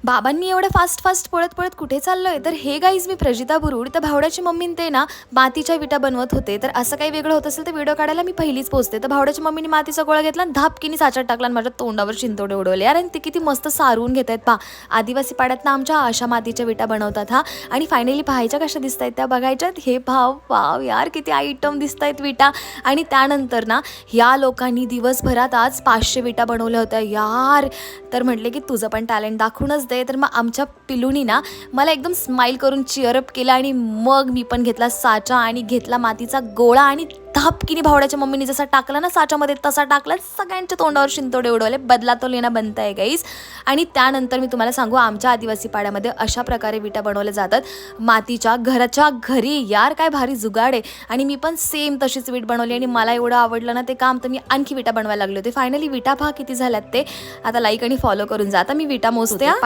बाबांनी एवढं फास्ट पळत पळत कुठे चाललोय? तर हे गाईज, मी प्रजिता बुरुड. तर भावड्याची मम्मीन ते ना मातीच्या विटा बनवत होते. तर असं काही वेगळं होत असेल तर व्हिडिओ काढायला मी पहिलीच पोहोचते. तर भावड्याच्या मम्मीने मातीचा गोळा घेतला आणि धापकीने साच्यात टाकला आणि माझ्या तोंडावर शिंतोडे उडवले. यार, आणि ते किती मस्त सारवून घेत आहेत पहा. आदिवासी पाड्यात ना आमच्या अशा मातीच्या विटा बनवतात हा. आणि फायनली पाहायच्या कशा दिसत आहेत त्या बघायच्यात. हे भाव यार, किती आयटम दिसत आहेत विटा. आणि त्यानंतर ना या लोकांनी दिवसभरात आज 500 विटा बनवल्या होत्या यार. तर म्हटले की तुझं पण टॅलेंट दाखवूनच दे. तर मग आमच्या पिलूनी ना मला एकदम स्माईल करून चिअरअप केलं आणि मग मी पण घेतला साचा आणि घेतला मातीचा गोळा आणि धापकीने भावड्याच्या मम्मीने जसा टाकला ना साच्यामध्ये तसा टाकला. सगळ्यांच्या तोंडावर शिंतोडे उडवले. बदला तो लेना बनता आहे गाईस. आणि त्यानंतर मी तुम्हाला सांगू, आमच्या आदिवासी पाड्यामध्ये अशा प्रकारे विटा बनवल्या जातात मातीच्या घराच्या घरी. यार, काय भारी जुगाड आहे. आणि मी पण सेम तशीच वीट बनवली आणि मला एवढं आवडलं ना ते काम, तर मी आणखी विटा बनवायला लागले होते. फायनली विटा पहा किती झाल्यात ते. आता लाईक आणि फॉलो करून जा. आता मी विटा मोजते.